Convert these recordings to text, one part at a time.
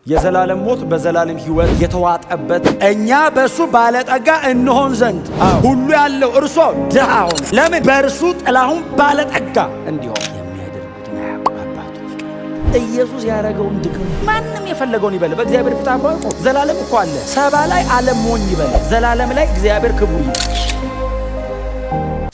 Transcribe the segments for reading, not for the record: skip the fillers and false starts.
የዘላለም ሞት በዘላለም ሕይወት የተዋጠበት እኛ በሱ ባለጠጋ እንሆን ዘንድ ሁሉ ያለው እርሱ ድሃ ሆነ። ለምን? በእርሱ ጥላሁን ባለጠጋ እንዲሆን የሚያደርጉትን አባቱ ኢየሱስ ያደረገውን ድግም ማንም የፈለገውን ይበል። በእግዚአብሔር ፊት አባቆ ዘላለም እኮ አለ። ሰባ ላይ ዓለም ሞኝ ይበል፣ ዘላለም ላይ እግዚአብሔር ክቡር ይበል።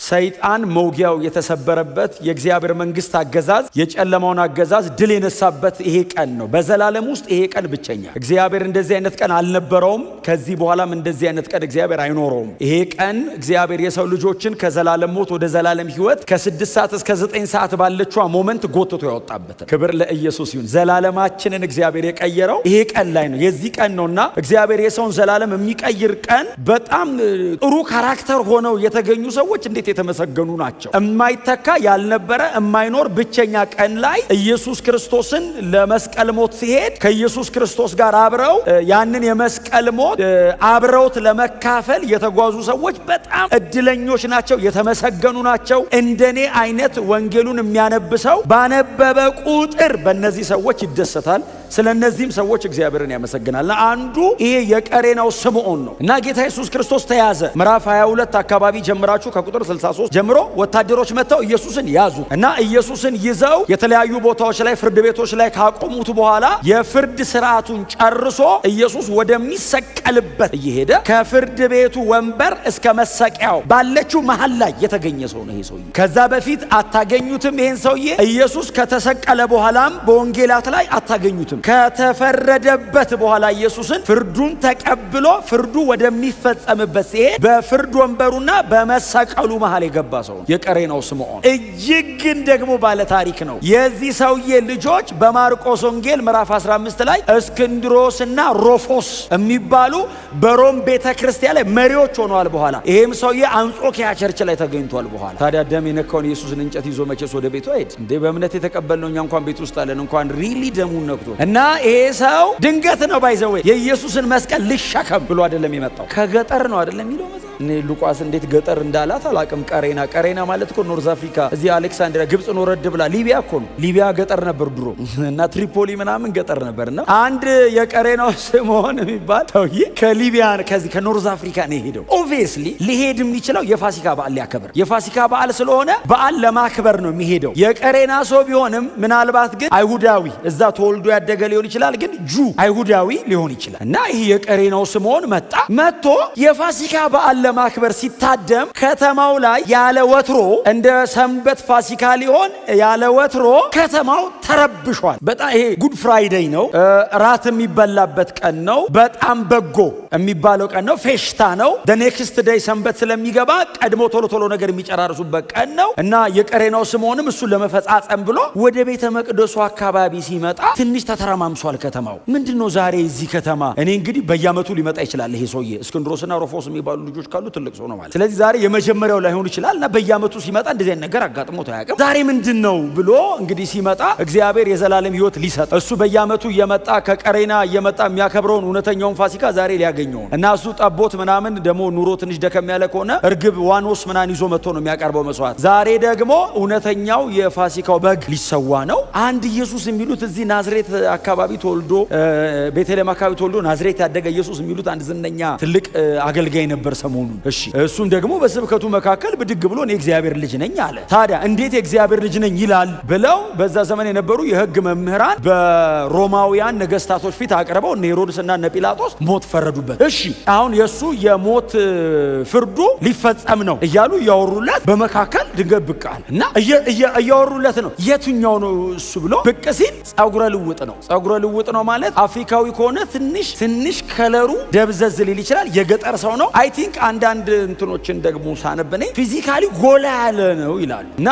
ሰይጣን መውጊያው የተሰበረበት የእግዚአብሔር መንግስት አገዛዝ የጨለማውን አገዛዝ ድል የነሳበት ይሄ ቀን ነው። በዘላለም ውስጥ ይሄ ቀን ብቸኛ። እግዚአብሔር እንደዚህ አይነት ቀን አልነበረውም። ከዚህ በኋላም እንደዚህ አይነት ቀን እግዚአብሔር አይኖረውም። ይሄ ቀን እግዚአብሔር የሰው ልጆችን ከዘላለም ሞት ወደ ዘላለም ሕይወት ከ6 ሰዓት እስከ 9 ሰዓት ባለችዋ ሞመንት ጎትቶ ያወጣበት። ክብር ለኢየሱስ ይሁን። ዘላለማችንን እግዚአብሔር የቀየረው ይሄ ቀን ላይ ነው። የዚህ ቀን ነውና እግዚአብሔር የሰውን ዘላለም የሚቀይር ቀን በጣም ጥሩ ካራክተር ሆነው የተገኙ ሰዎች እንዴት የተመሰገኑ ናቸው። የማይተካ ያልነበረ የማይኖር ብቸኛ ቀን ላይ ኢየሱስ ክርስቶስን ለመስቀል ሞት ሲሄድ ከኢየሱስ ክርስቶስ ጋር አብረው ያንን የመስቀል ሞት አብረውት ለመካፈል የተጓዙ ሰዎች በጣም እድለኞች ናቸው፣ የተመሰገኑ ናቸው። እንደኔ አይነት ወንጌሉን የሚያነብሰው ባነበበ ቁጥር በእነዚህ ሰዎች ይደሰታል። ስለ እነዚህም ሰዎች እግዚአብሔርን ያመሰግናል። አንዱ ይሄ የቀሬናው ስምዖን ነው እና ጌታ ኢየሱስ ክርስቶስ ተያዘ። ምዕራፍ 22 አካባቢ ጀምራችሁ ከቁጥር 63 ጀምሮ ወታደሮች መጥተው ኢየሱስን ያዙ እና ኢየሱስን ይዘው የተለያዩ ቦታዎች ላይ ፍርድ ቤቶች ላይ ካቆሙት በኋላ የፍርድ ስርዓቱን ጨርሶ ኢየሱስ ወደሚሰቀልበት እየሄደ ከፍርድ ቤቱ ወንበር እስከ መሰቂያው ባለችው መሃል ላይ የተገኘ ሰው ነው ይሄ ሰውዬ። ከዛ በፊት አታገኙትም ይሄን ሰውዬ። ኢየሱስ ከተሰቀለ በኋላም በወንጌላት ላይ አታገኙትም። ከተፈረደበት በኋላ ኢየሱስን ፍርዱን ተቀብሎ ፍርዱ ወደሚፈጸምበት ሲሄድ በፍርድ ወንበሩና በመሰቀሉ መሃል የገባ ሰው ነው የቀሬናው ስምዖን። እጅግ ግን ደግሞ ባለ ታሪክ ነው። የዚህ ሰውዬ ልጆች በማርቆስ ወንጌል ምዕራፍ 15 ላይ እስክንድሮስና ሮፎስ የሚባሉ በሮም ቤተ ክርስቲያን ላይ መሪዎች ሆነዋል። በኋላ ይሄም ሰውዬ አንጾኪያ ቸርች ላይ ተገኝቷል። በኋላ ታዲያ ደም የነካውን ኢየሱስን እንጨት ይዞ መቼስ ወደ ቤቱ አይሄድ እንዴ? በእምነት የተቀበልነው እኛ እንኳን ቤት ውስጥ አለን እንኳን ሪሊ ደሙን ነክቶ እና ይሄ ሰው ድንገት ነው ባይዘው የኢየሱስን መስቀል ልሸከም ብሎ አይደለም የመጣው። ከገጠር ነው አይደለም የሚለው መጽሐፍ። እኔ ሉቃስ እንዴት ገጠር እንዳላት አላቅም። ቀሬና ማለት እኮ ኖርዝ አፍሪካ እዚህ አሌክሳንድሪያ ግብጽ ነው ረድ ብላ ሊቢያ እኮ ነው። ሊቢያ ገጠር ነበር ድሮ እና ትሪፖሊ ምናምን ገጠር ነበርና አንድ የቀሬናው ስምዖን የሚባል ሰውዬ ከሊቢያ ከዚህ ከኖርዝ አፍሪካ ነው የሄደው። ኦብቪየስሊ ሊሄድ የሚችለው የፋሲካ በዓል ሊያከብር፣ የፋሲካ በዓል ስለሆነ በዓል ለማክበር ነው የሚሄደው። የቀሬና ሰው ቢሆንም ምናልባት ግን አይሁዳዊ እዛ ተወልዶ ያደገ ሊሆን ይችላል፣ ግን አይሁዳዊ ሊሆን ይችላል። እና ይሄ የቀሬናው ስምዖን መጥቶ የፋሲካ በዓል ለማክበር ሲታደም ከተማው ላይ ያለ ወትሮ እንደ ሰንበት ፋሲካ ሊሆን ያለ ወትሮ ከተማው ተረብሿል። በጣም ይሄ ጉድ ፍራይዴይ ነው፣ ራት የሚበላበት ቀን ነው፣ በጣም በጎ የሚባለው ቀን ነው፣ ፌሽታ ነው። ኔክስት ዴይ ሰንበት ስለሚገባ ቀድሞ ቶሎ ነገር የሚጨራርሱበት ቀን ነው። እና የቀሬናው ስምዖንም እሱን ለመፈጻጸም ብሎ ወደ ቤተ መቅደሱ አካባቢ ሲመጣ ትንሽ ተተረማምሷል ከተማው። ምንድነው ዛሬ እዚህ ከተማ? እኔ እንግዲህ በየዓመቱ ሊመጣ ይችላል ይሄ ሰውዬ። እስክንድሮስና ሮፎስ የሚባሉ ልጆች ካሉ ትልቅ ሰው ነው ማለት። ስለዚህ ዛሬ የመጀመሪያው ላይሆን ይችላል እና በየዓመቱ ሲመጣ እንደዚህ አይነት ነገር አጋጥሞት አያውቅም። ዛሬ ምንድነው ብሎ እንግዲህ ሲመጣ እግዚአብሔር የዘላለም ሕይወት ሊሰጥ እሱ በየዓመቱ እየመጣ ከቀሬና እየመጣ የሚያከብረውን እውነተኛውን ፋሲካ ዛሬ ሊያገኘው እና እሱ ጠቦት ምናምን ደግሞ ኑሮ ትንሽ ደከም ያለ ከሆነ እርግብ ዋኖስ ምናምን ይዞ መጥቶ ነው የሚያቀርበው መስዋዕት። ዛሬ ደግሞ እውነተኛው የፋሲካው በግ ሊሰዋ ነው። አንድ ኢየሱስ የሚሉት እዚህ ናዝሬት አካባቢ ተወልዶ ቤተልሔም አካባቢ ተወልዶ ናዝሬት ያደገ ኢየሱስ የሚሉት አንድ ዝነኛ ትልቅ አገልጋይ ነበር ሰሞኑን። እሺ እሱም ደግሞ በስብከቱ መካከል ብድግ ብሎ እኔ እግዚአብሔር ልጅ ነኝ አለ። ታዲያ እንዴት የእግዚአብሔር ልጅ ነኝ ይላል ብለው በዛ ዘመን የነበሩ የሕግ መምህራን በሮማውያን ነገስታቶች ፊት አቅርበው እነ ሄሮድስና እነ ጲላጦስ ሞት ፈረዱበት። እሺ አሁን የሱ የሞት ፍርዱ ሊፈጸም ነው እያሉ እያወሩለት በመካከል ድንገት ብቅ አለ እና እያወሩለት ነው። የትኛው ነው እሱ ብሎ ብቅ ሲል ጸጉረ ልውጥ ነው። ጸጉረ ልውጥ ነው ማለት አፍሪካዊ ከሆነ ትንሽ ከለሩ ደብዘዝ ሊል ይችላል። የገጠር ሰው ነው። አይ ቲንክ አንዳንድ እንትኖችን ደግሞ ሳነብኔ ፊዚካሊ ጎላ ያለ ነው ይላሉ እና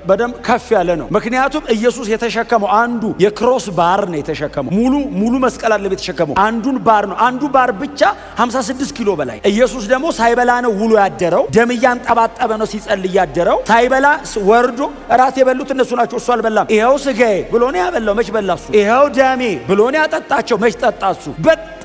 በደንብ ከፍ ያለ ነው። ምክንያቱም ኢየሱስ የተሸከመው አንዱ የክሮስ ባር ነው የተሸከመው። ሙሉ መስቀል አለ የተሸከመው አንዱን ባር ነው። አንዱ ባር ብቻ 56 ኪሎ በላይ። ኢየሱስ ደግሞ ሳይበላ ነው ውሎ ያደረው። ደም እያንጠባጠበ ነው ሲጸልይ ያደረው። ሳይበላ ወርዶ እራት የበሉት እነሱ ናቸው፣ እሱ አልበላም። ይኸው ስጋዬ ብሎ ነው ያበላው፣ መች በላ እሱ። ይኸው ደሜ ብሎ ነው ያጠጣቸው፣ መች ጠጣ እሱ።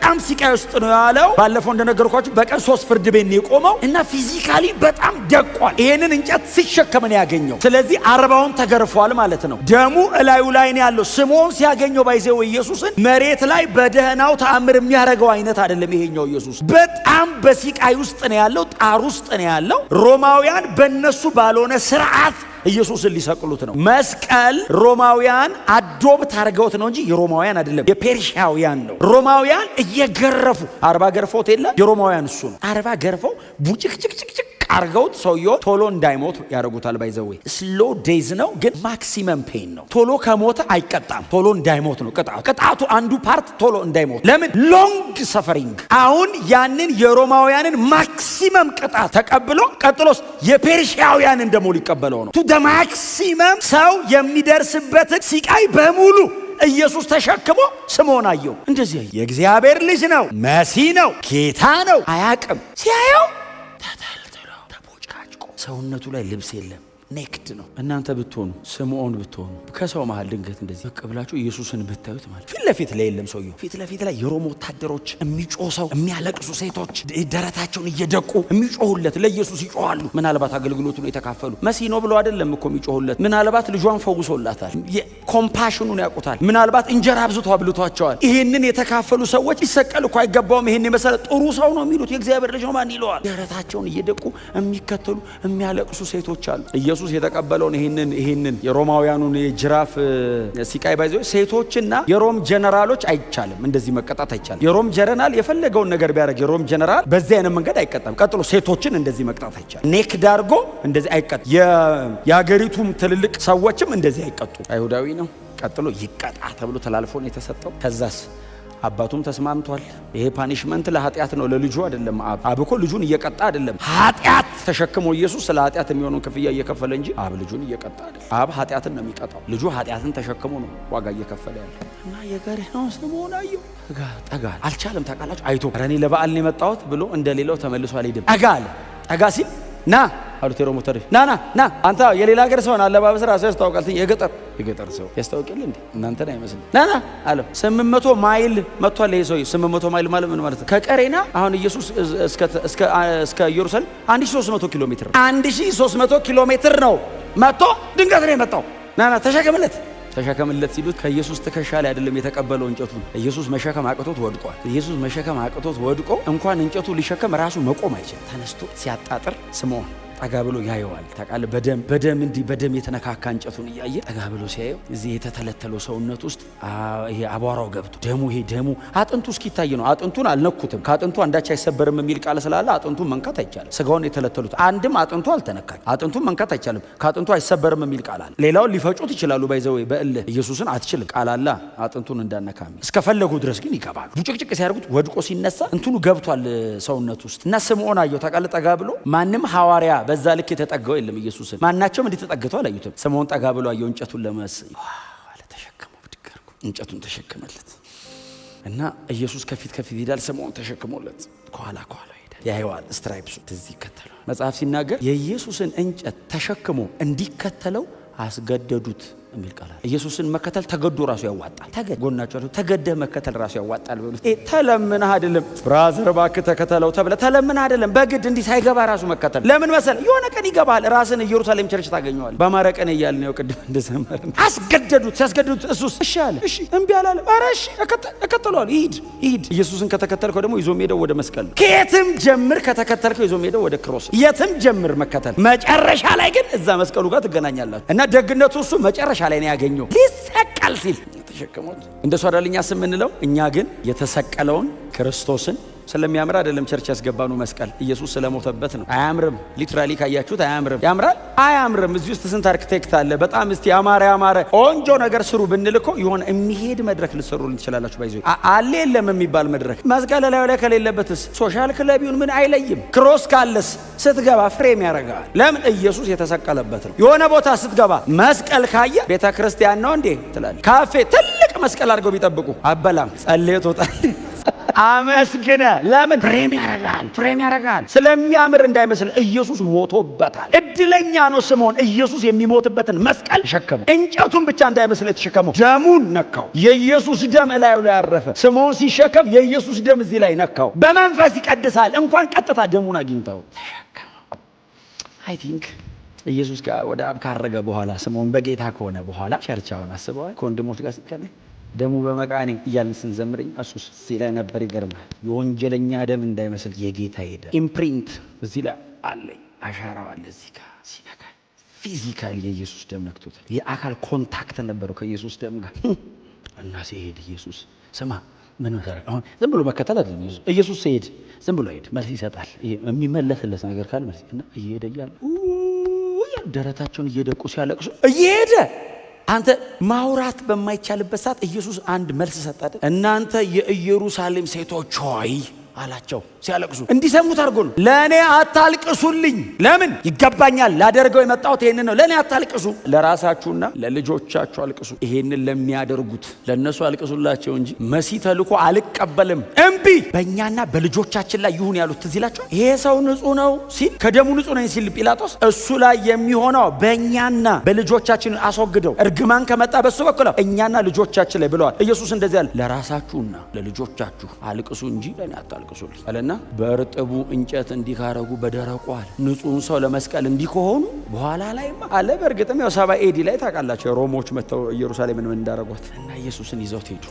በጣም ሲቃይ ውስጥ ነው ያለው። ባለፈው እንደነገርኳችሁ በቀን 3 ፍርድ ቤት ነው የቆመው እና ፊዚካሊ በጣም ደቋል። ይሄንን እንጨት ሲሸከም ነው ያገኘው። ስለዚህ 40ውን ተገርፏል ማለት ነው። ደሙ እላዩ ላይ ነው ያለው። ስምዖን ሲያገኘው ባይዘው ኢየሱስን መሬት ላይ በደህናው ተአምር የሚያደርገው አይነት አይደለም። ይሄኛው ኢየሱስ በጣም በሲቃይ ውስጥ ነው ያለው፣ ጣር ውስጥ ነው ያለው። ሮማውያን በእነሱ ባልሆነ ስርዓት ኢየሱስን ሊሰቅሉት ነው። መስቀል ሮማውያን አዶብት አድርገውት ነው እንጂ የሮማውያን አይደለም፣ የፔርሺያውያን ነው። ሮማውያን እየገረፉ 40 ገርፎት የለም፣ የሮማውያን እሱ ነው። 40 ገርፈው ቡጭቅጭቅጭቅጭቅ አርገውት ሰውየው ቶሎ እንዳይሞት ያደርጉታል። ባይዘዌ ስሎ ዴዝ ነው፣ ግን ማክሲመም ፔን ነው። ቶሎ ከሞተ አይቀጣም፣ ቶሎ እንዳይሞት ነው ቅጣቱ። አንዱ ፓርት ቶሎ እንዳይሞት። ለምን? ሎንግ ሰፈሪንግ። አሁን ያንን የሮማውያንን ማክሲመም ቅጣት ተቀብሎ ቀጥሎስ የፔርሺያውያንን ደግሞ ሊቀበለው ነው። ቱ ደ ማክሲመም ሰው የሚደርስበትን ሲቃይ በሙሉ ኢየሱስ ተሸክሞ ስምዖን አየው። እንደዚህ የእግዚአብሔር ልጅ ነው፣ መሲህ ነው፣ ጌታ ነው። አያቅም። ሲያየው ሰውነቱ ላይ ልብስ የለም፣ ኔክድ ነው። እናንተ ብትሆኑ ስምዖን ብትሆኑ ከሰው መሃል ድንገት እንደዚህ ብቅ ብላችሁ ኢየሱስን ብታዩት ማለት ፊት ለፊት ላይ የለም ሰውየው። ፊት ለፊት ላይ የሮም ወታደሮች፣ የሚጮህ ሰው፣ የሚያለቅሱ ሴቶች ደረታቸውን እየደቁ የሚጮሁለት ለኢየሱስ ይጮሃሉ። ምናልባት አገልግሎቱን የተካፈሉ መሲህ ነው ብሎ አይደለም እኮ የሚጮሁለት። ምናልባት ልጇን ፈውሶላታል፣ ኮምፓሽኑን ያውቁታል። ምናልባት እንጀራ አብዝቶ አብልቷቸዋል። ይሄንን የተካፈሉ ሰዎች ሊሰቀል እኮ አይገባውም፣ ይሄን የመሰለ ጥሩ ሰው ነው የሚሉት የእግዚአብሔር ልጅ ነው ማን ይለዋል? ደረታቸውን እየደቁ የሚከተሉ የሚያለቅሱ ሴቶች አሉ። ኢየሱስ የተቀበለውን ይሄንን የሮማውያኑን የጅራፍ ሲቃይ ባይዘው ሴቶችና የሮም ጀነራሎች አይቻልም፣ እንደዚህ መቀጣት አይቻልም። የሮም ጀነራል የፈለገውን ነገር ቢያደርግ የሮም ጀነራል በዚህ አይነት መንገድ አይቀጣም። ቀጥሎ ሴቶችን እንደዚህ መቅጣት አይቻልም። ኔክ ዳርጎ እንደዚህ አይቀጣም። የአገሪቱም ትልልቅ ሰዎችም እንደዚህ አይቀጡ። አይሁዳዊ ነው፣ ቀጥሎ ይቀጣ ተብሎ ተላልፎ ነው የተሰጠው። ከዛስ አባቱም ተስማምቷል። ይሄ ፓኒሽመንት ለኃጢአት ነው፣ ለልጁ አይደለም። አብ እኮ ልጁን እየቀጣ አይደለም። ኃጢአት ተሸክሞ ኢየሱስ ስለ ኃጢአት የሚሆነውን ክፍያ እየከፈለ እንጂ አብ ልጁን እየቀጣ አይደለም። አብ ኃጢአትን ነው የሚቀጣው፣ ልጁ ኃጢአትን ተሸክሞ ነው ዋጋ እየከፈለ ያለ እና የገሬ ነው ስምዖን አየው። ጠጋ አልቻለም። ታውቃላችሁ፣ አይቶ ኧረ እኔ ለበዓል ነው የመጣሁት ብሎ እንደሌላው ተመልሶ አልሄድም። ጠጋ አለ። ጠጋ ሲል ና አሉት የሮሞተሪ ና አንተ የሌላ ሀገር ሰው ነህ፣ አለባበስ ራስህ ያስታውቃል። የገጠር ሰው ያስታውቃል እንዴ? እናንተን አይመስልም። ና አለው። 800 ማይል መጥቷል ይሄ ሰው። 800 ማይል ማለት ምን ማለት ነው? ከቀሬና አሁን ኢየሱስ እስከ ኢየሩሳሌም 1300 ኪሎ ሜትር 1300 ኪሎ ሜትር ነው መጥቶ ድንገት ነው የመጣው። ና ተሸከምለት ሲሉት ከኢየሱስ ትከሻ ላይ አይደለም የተቀበለው እንጨቱን። ኢየሱስ መሸከም አቅቶት ወድቋል። ኢየሱስ መሸከም አቅቶት ወድቆ እንኳን እንጨቱ ሊሸከም ራሱ መቆም አይችልም። ተነስቶ ሲያጣጥር ስምዖን ጠጋ ብሎ ያየዋል። ታውቃለህ፣ በደም የተነካካ እንጨቱን እያየ ጠጋ ብሎ ሲያየው እዚህ የተተለተለው ሰውነት ውስጥ ይሄ አቧራው ገብቶ ደሙ አጥንቱ እስኪታይ ነው። አጥንቱን አልነኩትም። ከአጥንቱ አንዳች አይሰበርም የሚል ቃል ስላለ አጥንቱን መንካት አይቻልም። ስጋውን የተለተሉት አንድም አጥንቱ አልተነካም። አጥንቱን መንካት አይቻልም። ከአጥንቱ አይሰበርም የሚል ቃል አለ። ሌላውን ሊፈጩት ይችላሉ። ባይዘው በእልህ ኢየሱስን አትችልም ቃል አለ። አጥንቱን እንዳነካም እስከፈለጉ ድረስ ግን ይገባሉ። ቡጭቅጭቅ ሲያደርጉት ወድቆ ሲነሳ እንትኑ ገብቷል ሰውነት ውስጥ እና ስምዖን አየው። ታውቃለህ፣ ጠጋ ብሎ ማንም ሐዋርያ በዛ ልክ የተጠጋው የለም። ኢየሱስን ማናቸውም እንዴት ተጠግተው አላዩትም። ስምዖን ጠጋ ብሎ አየው። እንጨቱን አለ ተሸከመው፣ ብድግ አድርጎ እንጨቱን ተሸከመለት እና ኢየሱስ ከፊት ይሄዳል። ስምዖን ተሸክሞለት ከኋላ ይሄዳል። ያየዋል። ስትራይፕሱ እዚህ ይከተለው። መጽሐፍ ሲናገር የኢየሱስን እንጨት ተሸክሞ እንዲከተለው አስገደዱት የሚል ቃል። ኢየሱስን መከተል ተገዶ ራሱ ያዋጣል። ጎናቸው ተገደህ መከተል ራሱ ያዋጣል ብሎ ተለምነህ አይደለም ብራዘር እባክህ ተከተለው ተብለህ ተለምነህ አይደለም። በግድ እንዲህ ሳይገባ ራሱ መከተል። ለምን መሰለህ? የሆነ ቀን ይገባል። ራስን ኢየሩሳሌም ቸርች ታገኘዋል። በአማረ ቀን እያልን ነው ቅድም እንደዘመርን። አስገደዱት። ሲያስገድዱት እሱስ እሺ አለ። እሺ እምቢ አላለም። ኧረ እሺ እከተለዋለሁ። ሂድ። ኢየሱስን ከተከተልከው ደግሞ ይዞ ሄደው ወደ መስቀል ነው። ከየትም ጀምር ከተከተልከው ይዞ ሄደው ወደ ክሮስ። የትም ጀምር መከተል፣ መጨረሻ ላይ ግን እዛ መስቀሉ ጋር ትገናኛላችሁ። እና ደግነቱ እሱ መጨረሻ ላይ ነው ያገኘው። ሊሰቀል ሲል ተሸከሙት። እንደሱ አይደለኛ ስምንለው። እኛ ግን የተሰቀለውን ክርስቶስን ስለሚያምር አይደለም ቸርች ያስገባኑ መስቀል ኢየሱስ ስለሞተበት ነው። አያምርም? ሊትራሊ ካያችሁት አያምርም? ያምራል? አያምርም? እዚህ ውስጥ ስንት አርክቴክት አለ። በጣም እስቲ ያማረ ቆንጆ ነገር ስሩ ብንልኮ የሆነ የሚሄድ መድረክ ልትሰሩልን ትችላላችሁ። ባይዞ አለ የለም የሚባል መድረክ መስቀል ላይ ከሌለበትስ ሶሻል ክለብ ይሁን ምን አይለይም። ክሮስ ካለስ ስትገባ ፍሬም ያደርጋል። ለምን? ኢየሱስ የተሰቀለበት ነው። የሆነ ቦታ ስትገባ መስቀል ካየ ቤተ ክርስቲያን ነው እንዴ ትላለህ። ካፌ ትልቅ መስቀል አድርገው ቢጠብቁ አበላም ጸልየት ወጣል አመስግነ ለምን ፍሬም ያረጋል ስለሚያምር እንዳይመስል ኢየሱስ ሞቶበታል። እድለኛ ነው ስምዖን ኢየሱስ የሚሞትበትን መስቀል ተሸከመ። እንጨቱን ብቻ እንዳይመስል የተሸከመው ደሙን ነካው። የኢየሱስ ደም እላዩ ላይ አረፈ። ስምዖን ሲሸከም የኢየሱስ ደም እዚህ ላይ ነካው። በመንፈስ ይቀድሳል። እንኳን ቀጥታ ደሙን አግኝተው አይ ቲንክ ኢየሱስ ጋር ወደ አብ ካረገ በኋላ ስምዖን በጌታ ከሆነ በኋላ ቸርቻውን አስበዋል። ከወንድሞች ጋር ሲከነ ደሙ በመቃኔ እያልን ስንዘምረኝ እሱስ እዚህ ላይ ነበር። ይገርማል። የወንጀለኛ ደም እንዳይመስል የጌታ ሄደ ኢምፕሪንት እዚህ ላይ አለኝ። አሻራው አለ እዚህ ጋር ሲነካ ፊዚካሊ የኢየሱስ ደም ነክቶታል። የአካል ኮንታክት ነበረው ከኢየሱስ ደም ጋር እና ሲሄድ ኢየሱስ ስማ ምን መሰረት አሁን ዝም ብሎ መከተል አይደለም። ኢየሱስ ሲሄድ ዝም ብሎ ሄድ መልስ ይሰጣል። የሚመለስለት ነገር ካለ መልስ እና እየሄደ እያለ ደረታቸውን እየደቁ ሲያለቅሱ እየሄደ አንተ ማውራት በማይቻልበት ሰዓት ኢየሱስ አንድ መልስ ሰጠ። እናንተ የኢየሩሳሌም ሴቶች ሆይ አላቸው ሲያለቅሱ እንዲሰሙት አድርጎ ነው። ለእኔ አታልቅሱልኝ። ለምን ይገባኛል ላደርገው የመጣሁት ይሄንን ነው። ለእኔ አታልቅሱ፣ ለራሳችሁና ለልጆቻችሁ አልቅሱ። ይሄንን ለሚያደርጉት ለእነሱ አልቅሱላቸው እንጂ መሲህ ተልኮ አልቀበልም እምቢ በእኛና በልጆቻችን ላይ ይሁን ያሉት ትዝ ይላቸዋል። ይሄ ሰው ንጹህ ነው ሲል ከደሙ ንጹህ ነኝ ሲል ጲላጦስ እሱ ላይ የሚሆነው በእኛና በልጆቻችን አስወግደው እርግማን ከመጣ በሱ በኩል እኛና ልጆቻችን ላይ ብለዋል። ኢየሱስ እንደዚህ ያለ ለራሳችሁና ለልጆቻችሁ አልቅሱ እንጂ ለእኔ አታልቅሱልኝ አለና በእርጥቡ እንጨት እንዲካረጉ በደረቁ አለ። ንጹህን ሰው ለመስቀል እንዲሆኑ በኋላ ላይ አለ። በእርግጥም ያው 70 ኤዲ ላይ ታውቃላችሁ ሮሞች መተው ኢየሩሳሌምን ምን እንዳረጓት እና ኢየሱስን ይዘውት ሄዱ።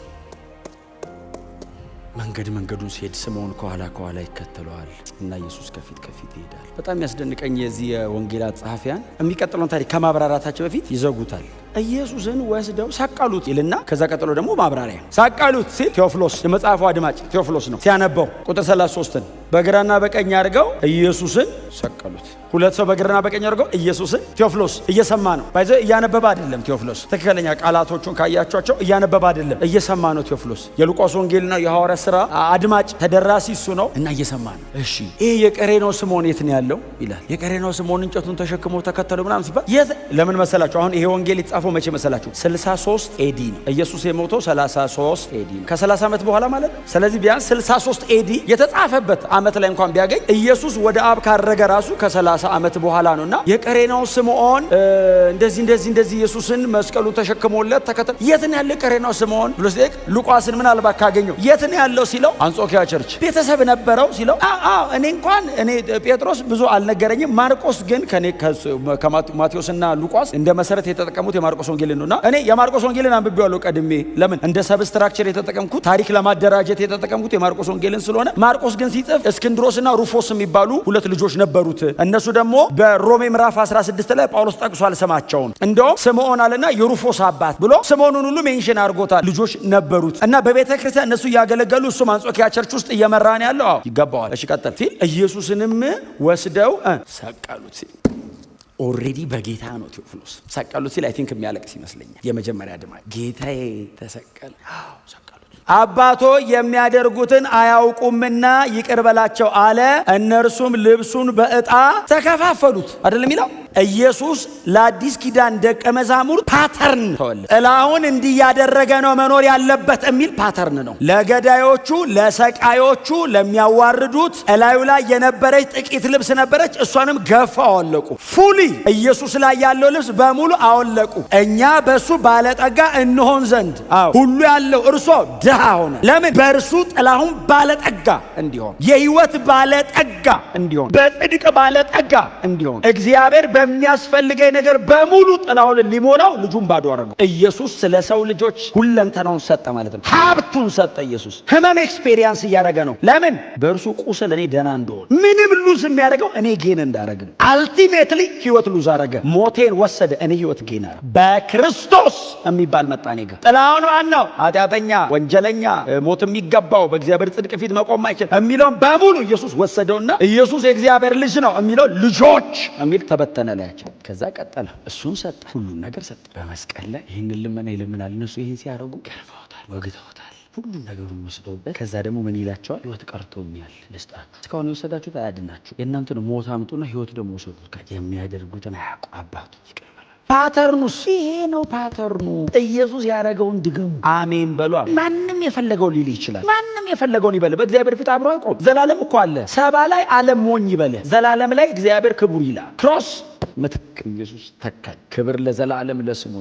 መንገዱን ሲሄድ ስምዖን ከኋላ ይከተለዋል እና ኢየሱስ ከፊት ይሄዳል። በጣም ያስደንቀኝ የዚህ የወንጌላት ጸሐፊያን የሚቀጥለውን ታሪክ ከማብራራታቸው በፊት ይዘጉታል። ኢየሱስን ወስደው ሰቀሉት ይልና ከዛ ቀጥሎ ደግሞ ማብራሪያ ሰቀሉት ሲል ቴዎፍሎስ የመጽሐፉ አድማጭ ቴዎፍሎስ ነው ሲያነበው ቁጥር 33ን በግራና በቀኝ አድርገው ኢየሱስን ሰቀሉት። ሁለት ሰው በግራና በቀኝ አድርገው ኢየሱስን ቴዎፍሎስ እየሰማ ነው ባይዘ እያነበበ አይደለም። ቴዎፍሎስ ትክክለኛ ቃላቶቹን ካያቸዋቸው እያነበበ አይደለም እየሰማ ነው። ቴዎፍሎስ የሉቃስ ወንጌልና የሐዋርያት ሥራ አድማጭ ተደራሲ እሱ ነው እና እየሰማ ነው። እሺ ይሄ የቀሬናው ስምዖን የት ነው ያለው ይላል። የቀሬናው ስምዖን እንጨቱን ተሸክሞ ተከተለው ምናምን ሲባል የት ለምን መሰላችሁ? አሁን ይሄ ወንጌል የተጻፈው መቼ መሰላችሁ? 63 ኤዲ ነው። ኢየሱስ የሞተው 33 ኤዲ ነው። ከ30 ዓመት በኋላ ማለት ነው። ስለዚህ ቢያንስ 63 ኤዲ የተጻፈበት ዓመት ላይ እንኳን ቢያገኝ ኢየሱስ ወደ አብ ካረገ ራሱ ከ30 ዓመት በኋላ ነውና የቀሬናው ስምዖን እንደዚህ ኢየሱስን መስቀሉ ተሸክሞለት ተከተለ። የት ነው ያለው ቀሬናው ስምዖን ብሎ ሲጠይቅ ሉቃስን ምናልባት ካገኘው የት ነው ያለው ሲለው አንጾኪያ ቸርች ቤተሰብ ነበረው ሲለው እኔ ጴጥሮስ ብዙ አልነገረኝም። ማርቆስ ግን ከማቴዎስና ሉቃስ እንደ መሰረት የተጠቀሙት የማርቆስ ወንጌልን ነውና እኔ የማርቆስ ወንጌልን አንብቤዋለሁ ቀድሜ። ለምን እንደ ሰብስትራክቸር የተጠቀምኩት ታሪክ ለማደራጀት የተጠቀምኩት የማርቆስ ወንጌልን ስለሆነ ማርቆስ ግን ሲጽፍ እስክንድሮስና ሩፎስ የሚባሉ ሁለት ልጆች ነበሩት። እነሱ ደግሞ በሮሜ ምዕራፍ 16 ላይ ጳውሎስ ጠቅሷል ስማቸውን። እንደውም ስምዖን አለና የሩፎስ አባት ብሎ ስምዖንን ሁሉ ሜንሽን አድርጎታል። ልጆች ነበሩት እና በቤተ ክርስቲያን እነሱ እያገለገሉ እሱ አንጾኪያ ቸርች ውስጥ እየመራን ያለው ይገባዋል። እሺ ቀጥል ሲል ኢየሱስንም ወስደው ሰቀሉት ሲል ኦሬዲ በጌታ ነው። ቴዎፍሎስ ሰቀሉት ሲል አይ ቲንክ የሚያለቅስ ይመስለኛል። የመጀመሪያ ድማ ጌታዬ ተሰቀለ ሰቀሉት። አባቶ የሚያደርጉትን አያውቁምና ይቅር በላቸው አለ። እነርሱም ልብሱን በዕጣ ተከፋፈሉት። አይደለም ይላል ኢየሱስ ለአዲስ ኪዳን ደቀ መዛሙርት ፓተርን ተወለ። ጥላውን እንዲህ ያደረገ ነው መኖር ያለበት የሚል ፓተርን ነው። ለገዳዮቹ፣ ለሰቃዮቹ፣ ለሚያዋርዱት እላዩ ላይ የነበረች ጥቂት ልብስ ነበረች። እሷንም ገፋ አወለቁ። ፉሊ ኢየሱስ ላይ ያለው ልብስ በሙሉ አወለቁ። እኛ በሱ ባለጠጋ እንሆን ዘንድ ሁሉ ያለው እርሱ ድሃ ሆነ። ለምን? በእርሱ ጥላሁን ባለጠጋ እንዲሆን፣ የህይወት ባለጠጋ እንዲሆን፣ በጽድቅ ባለጠጋ እንዲሆን እግዚአብሔር በሚያስፈልገኝ ነገር በሙሉ ጥላውን ሊሞላው ልጁን ባዶ አደረገው። ኢየሱስ ስለ ሰው ልጆች ሁለንተናውን ሰጠ ማለት ነው። ሀብቱን ሰጠ። ኢየሱስ ህመም ኤክስፔሪየንስ እያደረገ ነው። ለምን? በእርሱ ቁስል እኔ ደህና እንደሆን። ምንም ሉዝ የሚያደርገው እኔ ጌን እንዳደረግ ነው። አልቲሜትሊ ህይወት ሉዝ አደረገ። ሞቴን ወሰደ፣ እኔ ህይወት ጌን አደረግ። በክርስቶስ የሚባል መጣ እኔ ጋር። ጥላውን ዋናው ኃጢአተኛ፣ ወንጀለኛ፣ ሞት የሚገባው በእግዚአብሔር ጽድቅ ፊት መቆም አይችል የሚለውን በሙሉ ኢየሱስ ወሰደውና ኢየሱስ የእግዚአብሔር ልጅ ነው የሚለው ልጆች የሚል ተበተነ ላያቸው። ከዛ ቀጠለ። እሱን ሰጠ፣ ሁሉን ነገር ሰጠ። በመስቀል ላይ ይህንን ልመና ይለምናል። እነሱ ይህን ሲያደርጉ ገርፈውታል፣ ወግተውታል፣ ሁሉን ነገሩን ወስደውበት። ከዛ ደግሞ ምን ይላቸዋል? ህይወት ቀርቶኛል ልስጣችሁ። እስካሁን የወሰዳችሁት አያድናችሁ። የእናንተን ሞት አምጡና ህይወት ደግሞ ወሰዱት። የሚያደርጉትን አያውቁ አባቱ ይቅር በላቸው። ፓተርኑስ ይሄ ነው። ፓተርኑ ኢየሱስ ያደረገውን ድገሙ፣ አሜን በሉ። ማንም የፈለገው ሊል ይችላል። ማንም የፈለገውን ይበል። በእግዚአብሔር ፊት አብሮ አይቆም። ዘላለም እኮ አለ። ሰባ ላይ ዓለም ሞኝ ይበል፣ ዘላለም ላይ እግዚአብሔር ክቡር ይላል። ክሮስ ምትክ ኢየሱስ ተካል። ክብር ለዘላለም ለስሙ።